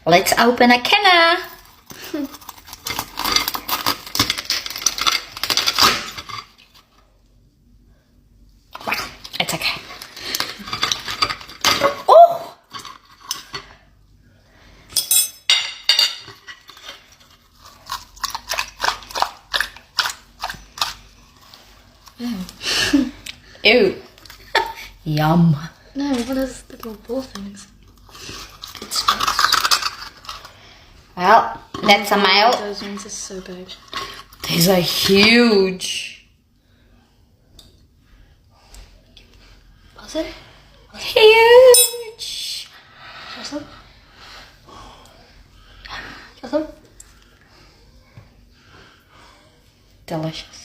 Let's open a kina. Wow, it's okay. Oh! Ew. Yum. No, what is the little ball things? Well, that's a male. Those ones are so big. These are huge. Was it? Huge. Show some. Show some. Delicious.